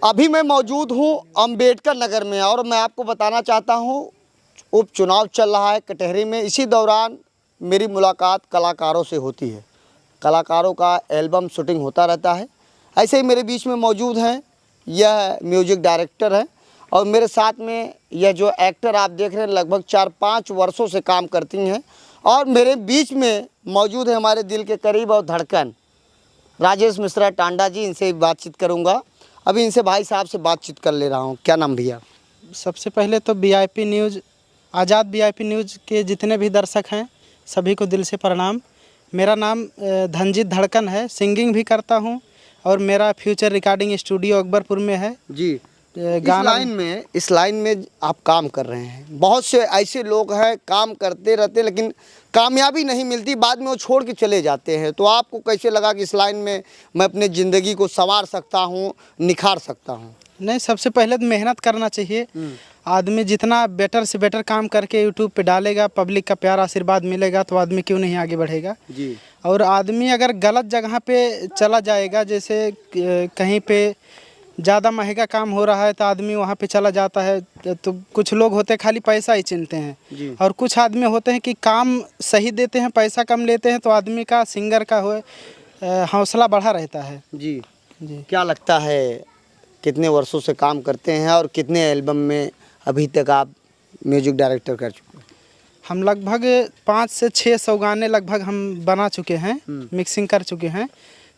अभी मैं मौजूद हूँ अंबेडकर नगर में और मैं आपको बताना चाहता हूँ उपचुनाव चल रहा है कटहरी में। इसी दौरान मेरी मुलाकात कलाकारों से होती है। कलाकारों का एल्बम शूटिंग होता रहता है। ऐसे ही मेरे बीच में मौजूद हैं, यह म्यूजिक डायरेक्टर है और मेरे साथ में यह जो एक्टर आप देख रहे हैं लगभग 4-5 वर्षों से काम करती हैं। और मेरे बीच में मौजूद है हमारे दिल के करीब और धड़कन राजेश मिश्रा टांडा जी। इनसे बातचीत करूंगा। अभी इनसे भाई साहब से बातचीत कर ले रहा हूं। क्या नाम भैया? सबसे पहले तो वीआईपी न्यूज़, आज़ाद वीआईपी न्यूज़ के जितने भी दर्शक हैं सभी को दिल से प्रणाम। मेरा नाम धनजीत धड़कन है, सिंगिंग भी करता हूं और मेरा फ्यूचर रिकॉर्डिंग स्टूडियो अकबरपुर में है जी। गाना। इस लाइन में आप काम कर रहे हैं। बहुत से ऐसे लोग हैं काम करते रहते लेकिन कामयाबी नहीं मिलती, बाद में वो छोड़ के चले जाते हैं। तो आपको कैसे लगा कि इस लाइन में मैं अपनी ज़िंदगी को संवार सकता हूँ, निखार सकता हूँ? नहीं, सबसे पहले तो मेहनत करना चाहिए। आदमी जितना बेटर से बेटर काम करके यूट्यूब पे डालेगा, पब्लिक का प्यार आशीर्वाद मिलेगा तो आदमी क्यों नहीं आगे बढ़ेगा जी। और आदमी अगर गलत जगह पे चला जाएगा, जैसे कहीं पे ज़्यादा महंगा काम हो रहा है तो आदमी वहाँ पे चला जाता है। तो कुछ लोग होते हैं खाली पैसा ही चिनते हैं और कुछ आदमी होते हैं कि काम सही देते हैं, पैसा कम लेते हैं तो आदमी का, सिंगर का हो हौसला बढ़ा रहता है। जी जी। क्या लगता है कितने वर्षों से काम करते हैं और कितने एल्बम में अभी तक आप म्यूजिक डायरेक्टर कर चुके हैं? हम लगभग 500 से 600 गाने लगभग हम बना चुके हैं, मिक्सिंग कर चुके हैं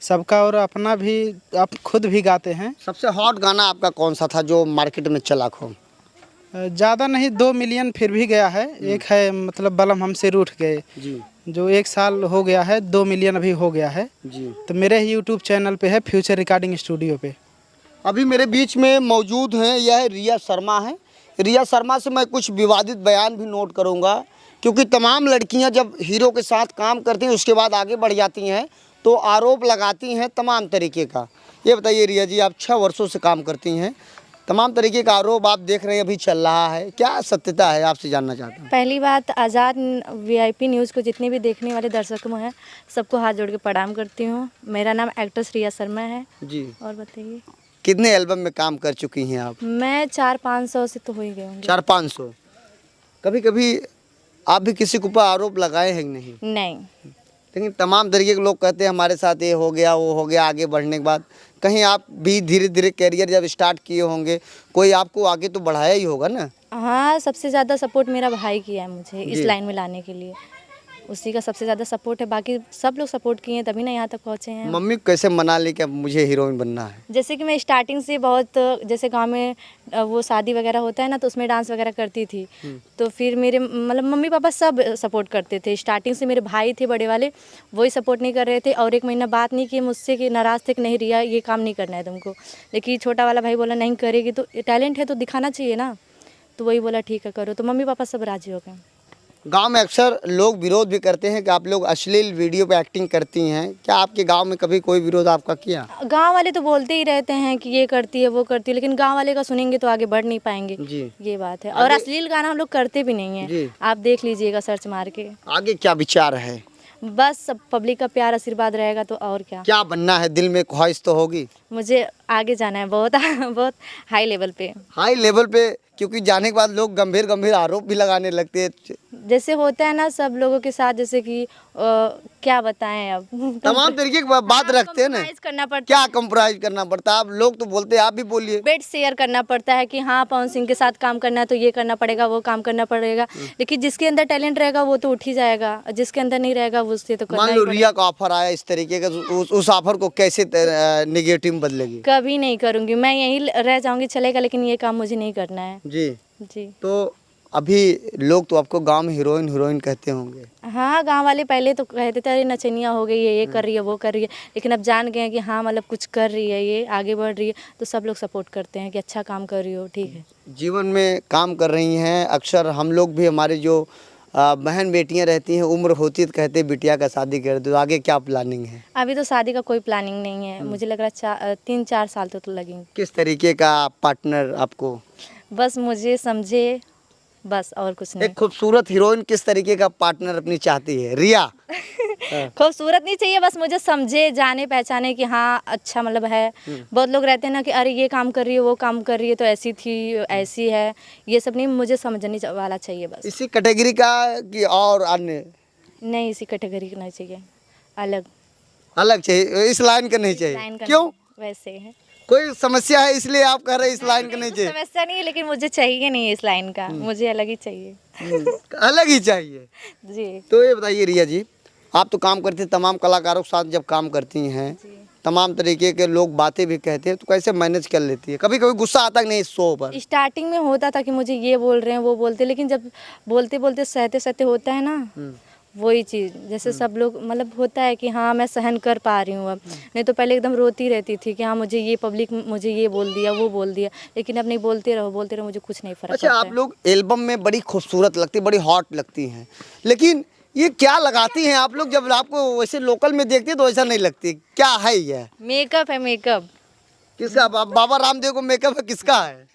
सबका और अपना भी, आप खुद भी गाते हैं। सबसे हॉट गाना आपका कौन सा था जो मार्केट में चला खूब? ज़्यादा नहीं, 2 मिलियन फिर भी गया है। एक है मतलब बलम हमसे रूठ गए जी, जो 1 साल हो गया है, 2 मिलियन अभी हो गया है। जी। तो मेरे ही यूट्यूब चैनल पे है, फ्यूचर रिकॉर्डिंग स्टूडियो पे। अभी मेरे बीच में मौजूद हैं, यह रिया शर्मा है। रिया शर्मा से मैं कुछ विवादित बयान भी नोट करूंगा क्योंकि तमाम लड़कियां जब हीरो के साथ काम करती हैं उसके बाद आगे बढ़ जाती हैं तो आरोप लगाती हैं तमाम तरीके का। ये बताइए रिया जी, आप 6 वर्षों से काम करती हैं, तमाम तरीके का आरोप आप देख रहे हैं अभी चल रहा है, क्या सत्यता है आपसे जानना चाहता हूँ? पहली बात, आज़ाद वीआईपी न्यूज़ को जितने भी देखने वाले दर्शकों हैं सबको हाथ जोड़ के प्रणाम करती हूँ। मेरा नाम एक्ट्रेस रिया शर्मा है जी। और बताइए कितने एल्बम में काम कर चुकी हैं आप? मैं 400-500 से तो हो ही गए होंगे। 400-500। कभी कभी आप भी किसी के ऊपर आरोप लगाए हैं कि नहीं? नहीं, लेकिन तमाम तरीके के लोग कहते हैं हमारे साथ ये हो गया वो हो गया। आगे बढ़ने के बाद कहीं आप भी धीरे धीरे कैरियर जब स्टार्ट किए होंगे, कोई आपको आगे तो बढ़ाया ही होगा ना? हाँ, सबसे ज़्यादा सपोर्ट मेरा भाई किया है मुझे इस लाइन में लाने के लिए। उसी का सबसे ज़्यादा सपोर्ट है, बाकी सब लोग सपोर्ट किए हैं तभी ना यहाँ तक पहुँचे हैं। मम्मी को कैसे मना ली कि अब मुझे हीरोइन बनना है? जैसे कि मैं स्टार्टिंग से बहुत, जैसे गांव में वो शादी वगैरह होता है ना तो उसमें डांस वगैरह करती थी। तो फिर मेरे मतलब मम्मी पापा सब सपोर्ट करते थे स्टार्टिंग से। मेरे भाई थे बड़े वाले, वही सपोर्ट नहीं कर रहे थे और 1 महीना बात नहीं किए मुझसे कि नाराज़ थे कि नहीं रिया ये काम नहीं करना है तुमको। लेकिन छोटा वाला भाई बोला नहीं करेगी तो, टैलेंट है तो दिखाना चाहिए ना। तो वही बोला ठीक है करो, तो मम्मी पापा सब राजी हो गए। गांव में अक्सर लोग विरोध भी करते हैं कि आप लोग अश्लील वीडियो पे एक्टिंग करती हैं। क्या आपके गांव में कभी कोई विरोध आपका किया? गांव वाले तो बोलते ही रहते हैं कि ये करती है वो करती है, लेकिन गांव वाले का सुनेंगे तो आगे बढ़ नहीं पाएंगे। जी। ये बात है। और अश्लील गाना हम लोग करते भी नहीं जी। है, आप देख लीजिएगा सर्च मार के। आगे क्या विचार है? बस सब पब्लिक का प्यार आशीर्वाद रहेगा तो और क्या। क्या बनना है? दिल में ख्वाहिश तो होगी। मुझे आगे जाना है बहुत बहुत हाई लेवल पे। हाई लेवल पे, क्योंकि जाने के बाद लोग गंभीर गंभीर आरोप भी लगाने लगते हैं। जैसे होता है ना सब लोगों के साथ, जैसे कि क्या बताएं अब तमाम तरीके की बात रखते हैं ना। compromise करना पड़ता क्या कंप्रोमाइज करना पड़ता है? आप लोग तो बोलते हैं, आप भी बोलिए। बेड शेयर करना पड़ता है कि हाँ पवन सिंह के साथ काम करना है तो ये करना पड़ेगा वो काम करना पड़ेगा। लेकिन जिसके अंदर टैलेंट रहेगा वो तो उठ ही जाएगा, और जिसके अंदर नहीं रहेगा वो उससे तो करना मान ही लो पड़ेगा। रिया का ऑफर आया इस तरीके का, उस ऑफर को कैसे निगेटिव बदलेगी? कभी नहीं करूँगी, मैं यहीं रह जाऊँगी चलेगा, लेकिन ये काम मुझे नहीं करना है। जी। जी। तो अभी लोग तो आपको गांव में हीरोइन हीरोइन कहते होंगे। हाँ, गांव वाले पहले तो कहते थे अरे नचनिया हो गई है, ये कर रही है वो कर रही है, लेकिन अब जान गए हैं कि हाँ मतलब कुछ कर रही है, ये आगे बढ़ रही है, तो सब लोग सपोर्ट करते हैं कि अच्छा काम कर रही हो, ठीक है। जीवन में काम कर रही हैं। अक्सर हम लोग भी, हमारे जो बहन बेटियां रहती हैं, उम्र होती है तो कहते हैं बिटिया का शादी कर दो। आगे क्या प्लानिंग है? अभी तो शादी का कोई प्लानिंग नहीं है, मुझे लग रहा है 3-4 साल तो लगेंगे। किस तरीके का पार्टनर आपको? बस मुझे समझे, बस और कुछ नहीं। एक खूबसूरत हीरोइन किस तरीके का पार्टनर अपनी चाहती है? रिया खूबसूरत नहीं चाहिए, बस मुझे समझे जाने पहचाने कि हाँ अच्छा मतलब है। बहुत लोग रहते हैं ना कि अरे ये काम कर रही है वो काम कर रही है तो ऐसी थी ऐसी है, ये सब नहीं, मुझे समझने वाला चाहिए बस। इसी कैटेगरी का कि और अन्य नहीं इसी कैटेगरी का नहीं चाहिए, अलग अलग चाहिए, इस लाइन का नहीं चाहिए? लाइन का क्यों? नहीं, वैसे है। कोई समस्या है इसलिए आप कह रहे हैं इस लाइन का नहीं कुछ चाहिए? समस्या नहीं है, लेकिन मुझे चाहिए नहीं इस लाइन का, मुझे अलग ही चाहिए। अलग ही चाहिए। जी तो ये बताइए रिया जी, आप तो काम करती हैं, तमाम कलाकारों के साथ जब काम करती हैं, जी। तमाम तरीके के लोग बातें भी कहते हैं, तो कैसे मैनेज कर लेती है? कभी कभी गुस्सा आता कि नहीं इस शो पर? स्टार्टिंग में होता था कि मुझे ये बोल रहे हैं वो बोलते, लेकिन जब बोलते बोलते सहते सहते होता है ना, वही चीज़ जैसे सब लोग मतलब होता है कि हाँ मैं सहन कर पा रही हूँ अब। नहीं तो पहले एकदम रोती रहती थी कि हाँ मुझे ये पब्लिक मुझे ये बोल दिया वो बोल दिया, लेकिन अब नहीं, बोलते रहो मुझे कुछ नहीं फर्क अच्छा, पड़ता आप है। लोग एल्बम में बड़ी खूबसूरत लगती, बड़ी हॉट लगती हैं, लेकिन ये क्या लगाती हैं आप लोग? जब आपको वैसे लोकल में देखते हैं तो ऐसा नहीं लगती, क्या है ये? मेकअप है मेकअप। किसका? बाबा रामदेव को मेकअप है, किसका है?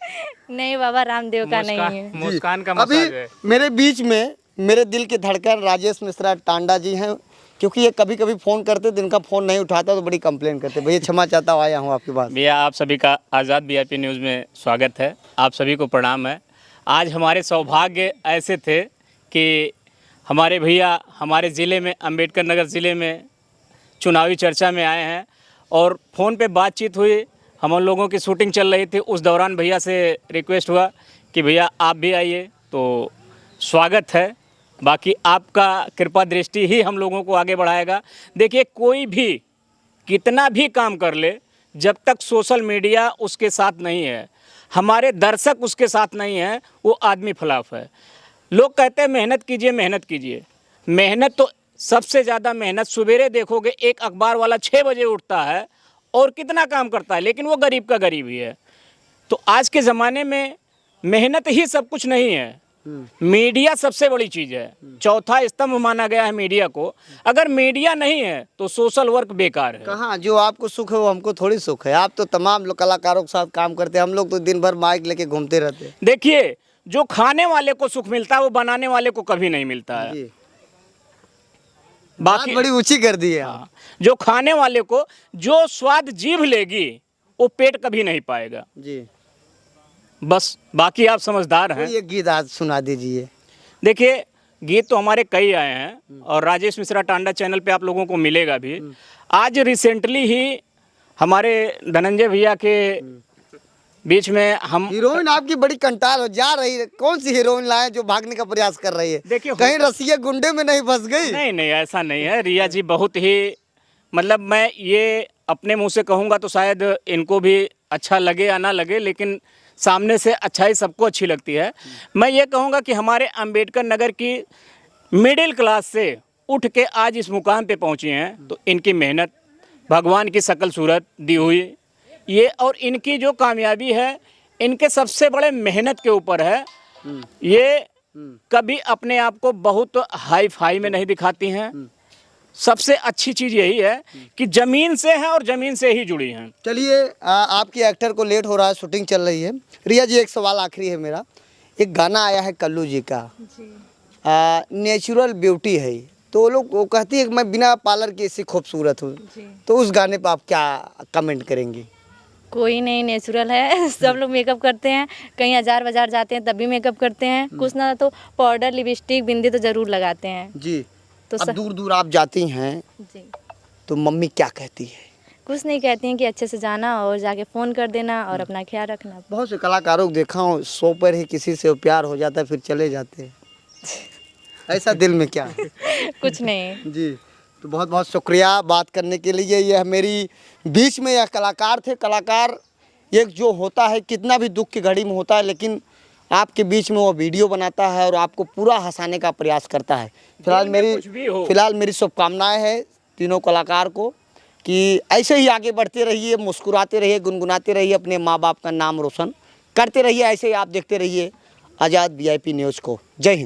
नहीं बाबा रामदेव का नहीं है। मुस्कान का अभी मसाज है। मेरे बीच में मेरे दिल के धड़कन राजेश मिश्रा टांडा जी हैं, क्योंकि ये कभी कभी फ़ोन करते, दिन का फ़ोन नहीं उठाता तो बड़ी कंप्लेन करते। भैया क्षमा चाहता हूँ, आया हूँ आपके पास। भैया आप सभी का आज़ाद वीआईपी न्यूज़ में स्वागत है, आप सभी को प्रणाम है। आज हमारे सौभाग्य ऐसे थे कि हमारे भैया हमारे ज़िले में अम्बेडकर नगर ज़िले में चुनावी चर्चा में आए हैं और फ़ोन पे बातचीत हुई, हम लोगों की शूटिंग चल रही थी। उस दौरान भैया से रिक्वेस्ट हुआ कि भैया आप भी आइए, तो स्वागत है। बाकी आपका कृपा दृष्टि ही हम लोगों को आगे बढ़ाएगा। देखिए, कोई भी कितना भी काम कर ले, जब तक सोशल मीडिया उसके साथ नहीं है, हमारे दर्शक उसके साथ नहीं है, वो आदमी खिलाफ है। लोग कहते हैं मेहनत कीजिए मेहनत कीजिए, मेहनत तो सबसे ज़्यादा मेहनत सवेरे देखोगे, एक अखबार वाला 6 बजे उठता है और कितना काम करता है, लेकिन वो गरीब का गरीब ही है। तो आज के ज़माने में मेहनत ही सब कुछ नहीं है, मीडिया सबसे बड़ी चीज़ है। चौथा स्तंभ माना गया है मीडिया को। अगर मीडिया नहीं है तो सोशल वर्क बेकार है। कहाँ जो आपको सुख है वो हमको थोड़ी सुख है। आप तो तमाम लोग कलाकारों के साथ काम करते हैं, हम लोग तो दिन भर माइक लेके घूमते रहते हैं। देखिए, जो खाने वाले को सुख मिलता है वो बनाने वाले को कभी नहीं मिलता है। जी, बात बाकी बड़ी ऊंची कर दी है आप। हाँ, जो खाने वाले को जो स्वाद जीभ लेगी वो पेट कभी नहीं पाएगा। जी, बस बाकी आप समझदार हैं। तो ये गीत आज सुना दीजिए। देखिए, गीत तो हमारे कई आए हैं और राजेश मिश्रा टांडा चैनल पे आप लोगों को मिलेगा भी। आज रिसेंटली ही हमारे धनंजय भैया के बीच में हम हीरोइन आपकी बड़ी कंटाल हो जा रही है। कौन सी हीरोइन लाए जो भागने का प्रयास कर रही है? देखिए, कहीं रसिया गुंडे में नहीं फंस गई? नहीं नहीं, ऐसा नहीं है। रिया जी बहुत ही, मतलब मैं ये अपने मुंह से कहूँगा तो शायद इनको भी अच्छा लगे या ना लगे, लेकिन सामने से अच्छाई सबको अच्छी लगती है। मैं ये कहूँगा कि हमारे अंबेडकर नगर की मिडिल क्लास से उठ के आज इस मुकाम पे पहुँची हैं, तो इनकी मेहनत, भगवान की शकल सूरत दी हुई ये, और इनकी जो कामयाबी है इनके सबसे बड़े मेहनत के ऊपर है। ये कभी अपने आप को बहुत हाई फाई में नहीं दिखाती हैं। सबसे अच्छी चीज़ यही है कि ज़मीन से हैं और ज़मीन से ही जुड़ी हैं। चलिए, आपकी एक्टर को लेट हो रहा है, शूटिंग चल रही है। रिया जी, एक सवाल आखिरी है मेरा। एक गाना आया है कल्लू जी का, नेचुरल ब्यूटी है, तो वो लोग वो कहती है कि मैं बिना पार्लर की ऐसी खूबसूरत हूँ, तो उस गाने पर आप क्या कमेंट करेंगी? कोई नहीं, नेचुरल है। सब लोग मेकअप करते हैं, कहीं हजार बाजार जाते हैं तब भी मेकअप करते हैं, कुछ ना तो पाउडर लिपस्टिक बिंदी तो जरूर लगाते हैं। जी, तो अब दूर दूर आप जाती हैं जी, तो मम्मी क्या कहती है? कुछ नहीं कहती हैं कि अच्छे से जाना और जाके फ़ोन कर देना और अपना ख्याल रखना। बहुत से कलाकारों को देखा हूँ, शो पर ही किसी से प्यार हो जाता है फिर चले जाते हैं, ऐसा दिल में क्या है? कुछ नहीं। जी, तो बहुत बहुत शुक्रिया बात करने के लिए। यह मेरी बीच में यह कलाकार थे। कलाकार एक जो होता है, कितना भी दुख की घड़ी में होता है, लेकिन आपके बीच में वो वीडियो बनाता है और आपको पूरा हंसाने का प्रयास करता है। फिलहाल मेरी शुभकामनाएं हैं तीनों कलाकार को कि ऐसे ही आगे बढ़ते रहिए, मुस्कुराते रहिए, गुनगुनाते रहिए, अपने माँ बाप का नाम रोशन करते रहिए। ऐसे ही आप देखते रहिए आज़ाद वीआईपी न्यूज़ को। जय हिंद।